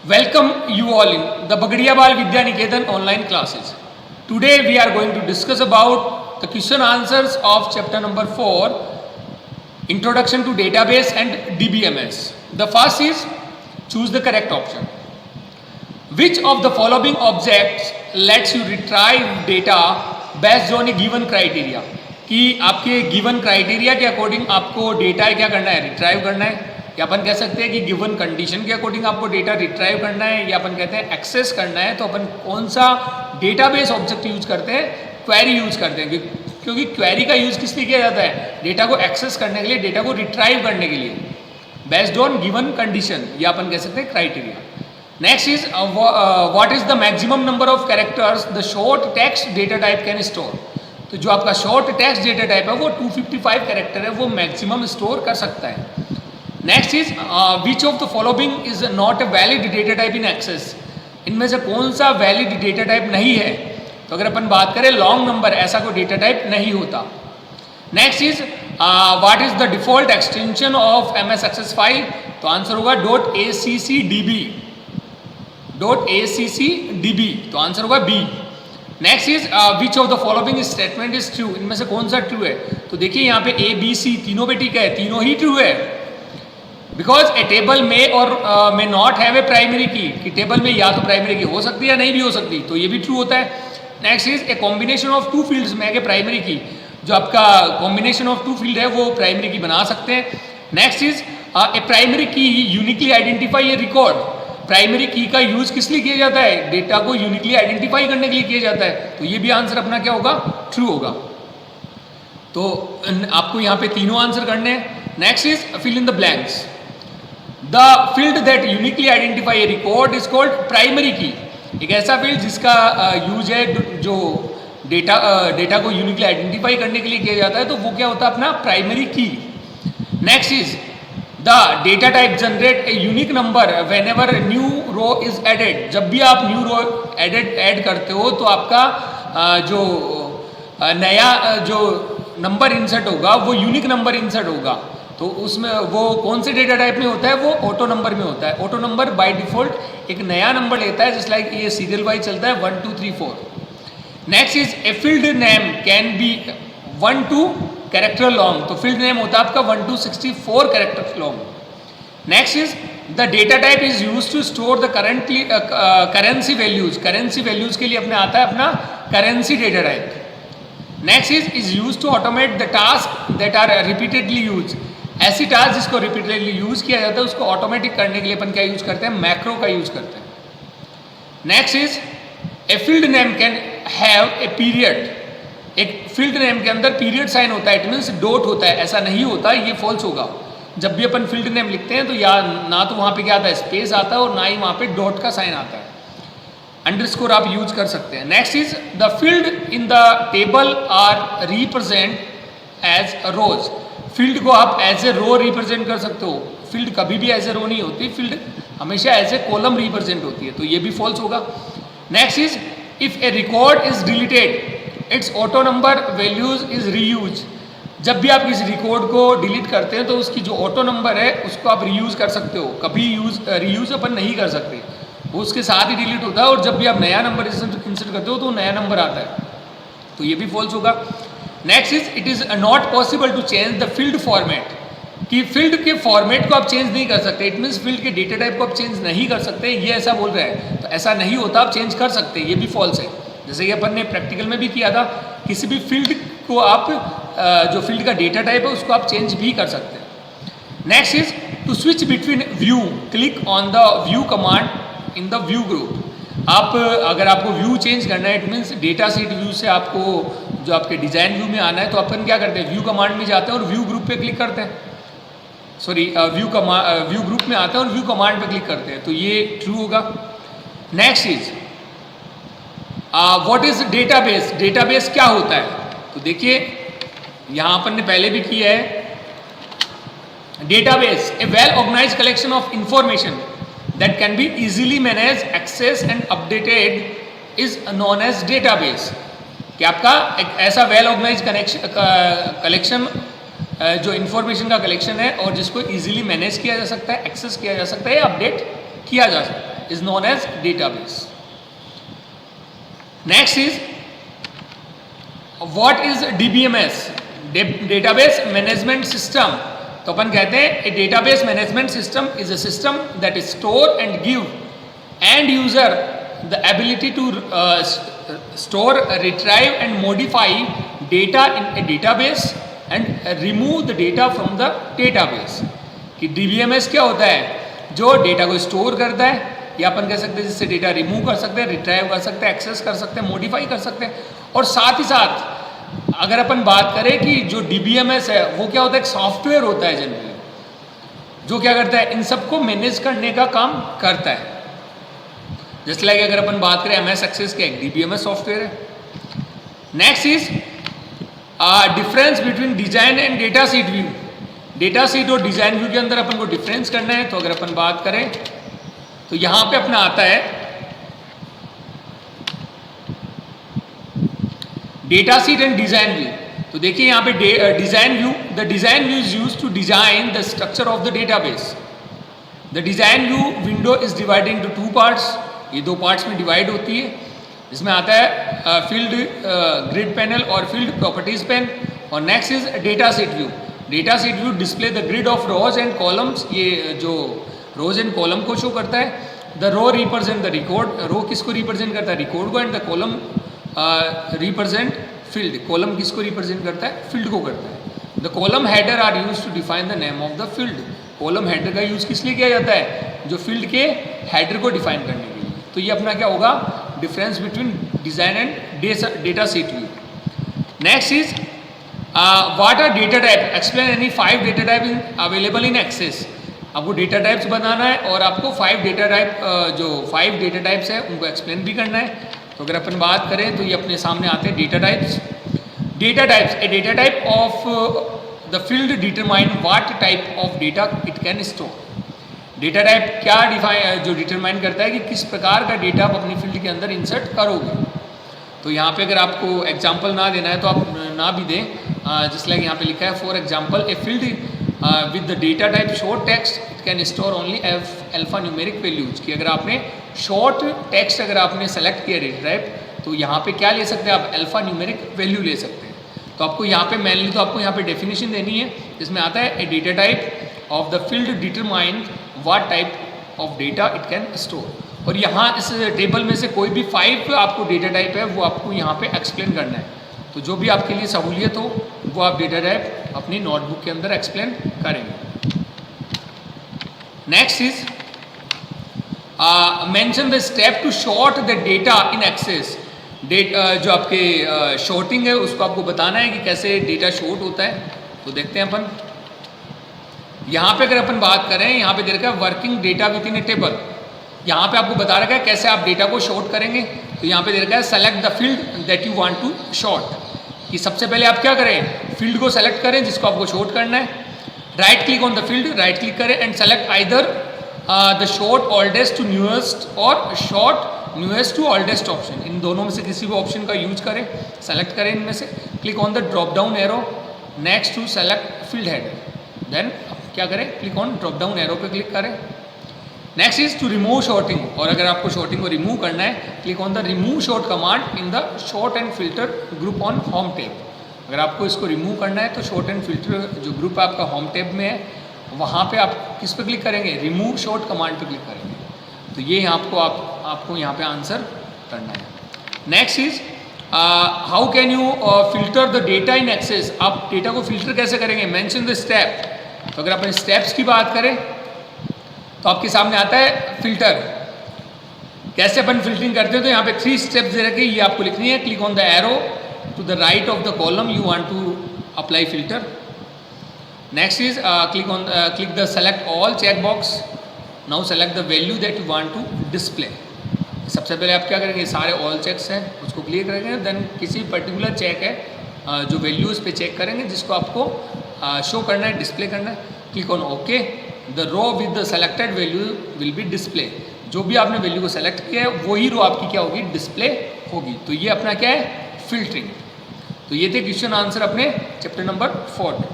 Welcome you all in the Bagadiabal Vidya Niketan online classes. Today we are going to discuss about the question answers of chapter number 4, Introduction to Database and DBMS. The first is choose the correct option. Which of the following objects lets you retrieve data based on a given criteria? कि आपके given criteria के according आपको data क्या करना है, retrieve करना है, या अपन कह सकते हैं कि गिवन कंडीशन के अकॉर्डिंग आपको डेटा रिट्राइव करना है, या अपन कहते हैं एक्सेस करना है. तो अपन कौन सा डेटाबेस ऑब्जेक्ट यूज करते हैं? क्वेरी यूज करते हैं, क्योंकि क्वेरी का यूज किस लिए किया जाता है? डेटा को एक्सेस करने के लिए, डेटा को रिट्राइव करने के लिए, बेस्ड ऑन गिवन कंडीशन, या अपन कह सकते हैं criteria. Next is what is the maximum number of characters the short text data type can store. तो जो आपका शॉर्ट टेक्स्ट डेटा टाइप है वो 255 कैरेक्टर है, वो मैक्सिमम स्टोर कर सकता है. Next is which of the following is not a valid data type in excess. इनमें से कौन सा वैलिड डेटा टाइप नहीं है? तो अगर अपन बात करें लॉन्ग नंबर, ऐसा कोई डेटा टाइप नहीं होता. Next is what is the default extension of MS access file. तो आंसर होगा .accdb. तो आंसर होगा B. Next is which of the following statement is true. इनमें से कौन सा ट्रू है? तो देखिए यहाँ पे ABC तीनों पे ठीक है, तीनों ही ट्रू है. बिकॉज ए टेबल में और may not have a primary की, कि टेबल में या तो प्राइमरी की हो सकती है या नहीं भी हो सकती, तो ये भी ट्रू होता है. Next is a combination of two fields में है प्राइमरी की, जो आपका कॉम्बिनेशन ऑफ टू फील्ड है वो प्राइमरी की बना सकते हैं. नेक्स्ट इज ए प्राइमरी की uniquely identify a record. Primary की का यूज किस लिए किया जाता है? डेटा को यूनिकली आइडेंटिफाई करने के लिए किया जाता है. तो ये भी आंसर अपना क्या होगा? ट्रू होगा. तो आपको यहाँ पे तीनों आंसर करने हैं. Next is fill in the blanks. The field that uniquely identify a record is called primary key. एक ऐसा फील्ड जिसका यूज है जो डेटा को यूनिकली आइडेंटिफाई करने के लिए किया जाता है, तो वो क्या होता है? अपना primary key. Next is the data type generate a unique number whenever new row is added. जब भी आप न्यू रो ऐड करते हो तो आपका जो नया जो नंबर इंसर्ट होगा वो यूनिक नंबर इंसर्ट होगा. तो उसमें वो कौन से डेटा टाइप में होता है? वो ऑटो नंबर में होता है. ऑटो नंबर बाय डिफॉल्ट एक नया नंबर लेता है, जस्ट लाइक ये सीरियल वाइज चलता है 1 2 3 4. Next is a field name can be 1 to character long. तो फील्ड नेम होता है आपका 1 to 64 character long. Next is the data type is use to store the currency values. Currency values के लिए अपने आता है अपना currency data type. Next is use to automate the task that are repeatedly use. ऐसी task जिसको repeatedly use किया जाता है उसको ऑटोमेटिक करने के लिए अपन क्या यूज करते हैं? मैक्रो का यूज करते हैं. Next is a field name can have a period. एक फील्ड नेम के अंदर पीरियड साइन होता है, इट मीन्स डॉट होता है. ऐसा नहीं होता, ये फॉल्स होगा. जब भी अपन फील्ड नेम लिखते हैं तो या ना तो वहाँ पे क्या आता है? स्पेस आता है, और ना ही वहाँ पे डॉट का साइन आता है. अंडरस्कोर आप यूज कर सकते हैं. Next is the field in the table are represent as rows. Field को आप एज ए रो रिप्रेजेंट कर सकते हो. फील्ड कभी भी एज ए रो नहीं होती, फील्ड हमेशा एज ए कॉलम रिप्रेजेंट होती है, तो ये भी फॉल्स होगा. Next is if A record is deleted it's auto number values is reuse. जब भी आप किसी रिकॉर्ड को डिलीट करते हैं तो उसकी जो ऑटो नंबर है उसको आप रीयूज कर सकते हो. कभी रीयूज अपन नहीं कर सकते, वो उसके साथ ही डिलीट होता है. और जब भी आप नया नंबर इंसर्ट करते हो तो नया नंबर आता है, तो ये भी फॉल्स होगा. Next is it is not possible to change the field format. कि फील्ड के फॉर्मेट को आप चेंज नहीं कर सकते. इट मीन्स फील्ड के डेटा टाइप को आप चेंज नहीं कर सकते, ये ऐसा बोल रहा है. तो ऐसा नहीं होता, आप चेंज कर सकते हैं, ये भी फॉल्स है. जैसे कि अपन ने प्रैक्टिकल में भी किया था, किसी भी फील्ड को आप जो फील्ड का डेटा टाइप है उसको आप चेंज भी कर सकते हैं. Next is to switch between view click on the view command in the view group. आप अगर आपको व्यू चेंज करना है, it means data seat view से आपको जो आपके डिजाइन व्यू में आना है, तो अपन क्या करते हैं? व्यू कमांड में जाते हैं और व्यू ग्रुप पे क्लिक करते हैं. सॉरी, व्यू ग्रुप में आते हैं और व्यू कमांड पे क्लिक करते हैं, तो ये ट्रू होगा. Next is what is database. Database क्या होता है? तो देखिए यहाँ अपन ने पहले भी किया है. Database a well organized collection of information that can be easily managed, accessed and updated is known as database. कि आपका एक ऐसा वेल ऑर्गेनाइज्ड कलेक्शन जो इंफॉर्मेशन का कलेक्शन है और जिसको इजीली मैनेज किया जा सकता है, एक्सेस किया जा सकता है या अपडेट किया जा सकता है, is known as database. Next is what is DBMS? Database Management System. तो अपन कहते हैं a database management system is a system that store and give end user the ability to store, retrieve and modify data in a database and remove the data from the database. कि DBMS क्या होता है? जो data को store करता है, या अपन कह सकते हैं जिससे डेटा रिमूव कर सकते हैं, रिट्राइव कर सकते हैं, एक्सेस कर सकते हैं, मॉडिफाई कर सकते हैं। और साथ ही साथ अगर अपन बात करें कि जो DBMS है वो क्या होता है, एक सॉफ्टवेयर होता है जनरली, जो क्या करता है, इन सबको मैनेज करने का काम करता है। जैसे लाइक अगर अपन बात करें MS Access का एक DBMS सॉफ्टवेयर है। Next is difference between design and data seat view. Data seat और डिजाइन व्यू के अंदर अपन को डिफरेंस करना है। तो अगर अपन बात करें तो यहां पे अपना आता है data sheet and design view. तो देखिए यहां पे design view, the design view is used to design the structure of the database. The design view window is divided into 2 parts. ये 2 पार्ट्स में डिवाइड होती है। इसमें आता है फील्ड ग्रिड पैनल और फील्ड प्रॉपर्टीज पैन। और next is data seat view. Data seat view display the grid of rows and columns. ये जो रोज एंड कॉलम को शो करता है। The row represent the record. Row किसको represent करता है, रिकॉर्ड को। And the column represent field. Column किसको रिप्रेजेंट करता है, फील्ड को करता है। The column header are use to define the name of the field. Column header का यूज किस लिए किया जाता है, जो फील्ड के हेडर को डिफाइन करने के लिए। तो ये अपना क्या होगा, difference between design and data seat view. Next is what are data type, explain any 5 data type available in access. आपको डेटा टाइप्स बनाना है और आपको 5 डेटा टाइप जो 5 डेटा टाइप्स है उनको एक्सप्लेन भी करना है। तो अगर अपन बात करें तो ये अपने सामने आते हैं data types. Data types, A data type of the field determine what type of data it can store. Data type क्या जो डिटरमाइन करता है कि किस प्रकार का डेटा आप अपनी फील्ड के अंदर इंसर्ट करोगे। तो यहाँ पे अगर आपको एग्जांपल ना देना है तो आप ना भी दें। जिस लाइक यहाँ पे लिखा है for example a field with the data type short text it can store only alpha numeric values. कि अगर आपने शॉर्ट टेक्स्ट अगर आपने सेलेक्ट किया डेटा टाइप तो यहाँ पे क्या ले सकते हैं आप, अल्फा न्यूमेरिक वैल्यू ले सकते हैं। तो आपको यहाँ पे मेनली तो आपको यहाँ पे डेफिनेशन देनी है, जिसमें आता है a data type of the field determine what type of data it can store. और यहाँ इस टेबल में से कोई भी 5 आपको डेटा टाइप है वो आपको यहाँ पे एक्सप्लेन करना है। तो जो भी आपके लिए सहूलियत हो वो आप डेटा टाइप अपनी नोटबुक के अंदर एक्सप्लेन करेंगे। Next is mention the step to sort the data in access. जो आपके शॉर्टिंग है उसको आपको बताना है कि कैसे डेटा शॉर्ट होता है। तो देखते हैं अपन यहाँ पे अगर अपन बात करें, यहाँ पे दे रखा है working data with in A table. यहाँ पे आपको बता रखा है कैसे आप डेटा को शॉर्ट करेंगे। तो यहाँ पे दे रखा है select the field that you want to sort. कि सबसे पहले आप क्या करें, फील्ड को सेलेक्ट करें जिसको आपको शॉर्ट करना है। Right click on the field, right click करें and select either the sort oldest to newest और sort newest to oldest option. इन दोनों में से किसी भी ऑप्शन का यूज करें, सेलेक्ट करें इनमें से। Click on the drop down arrow next to select field header. Then क्या करें, click on drop down arrow पे क्लिक करें। Next is to remove sorting. और अगर आपको शॉर्टिंग को रिमूव करना है, click on the remove sort command in the sort and filter group on home tab. अगर आपको इसको रिमूव करना है तो शॉर्ट एंड फिल्टर जो ग्रुप आपका होम टैब में है वहाँ पे आप किस पे क्लिक करेंगे, रिमूव शॉर्ट कमांड पे क्लिक करेंगे। तो ये आपको यहाँ पे आंसर करना है। Next is how can you filter the data in access. आप डेटा को फिल्टर कैसे करेंगे, मेंशन द स्टेप। तो अगर अपन स्टेप्स की बात करें तो आपके सामने आता है फिल्टर। कैसे अपन फिल्टरिंग करते हैं, तो यहाँ पे 3 स्टेप्स दे रखे, ये आपको लिखनी है। Click on the arrow to the right of the column you want to apply filter. Next is click the select all check box. Now select the value that you want to display. सबसे पहले आप क्या करेंगे, सारे all checks हैं उसको click करेंगे। Then किसी पर्टिकुलर चेक है जो वैल्यूज पे चेक करेंगे जिसको आपको शो करना है, डिस्प्ले करना है। Click on okay. The row with the selected value will be display. जो भी आपने वैल्यू को सेलेक्ट किया है वही रो आपकी क्या होगी, डिस्प्ले होगी। तो ये अपना क्या है, फिल्टरिंग। तो ये थे क्वेश्चन आंसर अपने चैप्टर नंबर 4 में।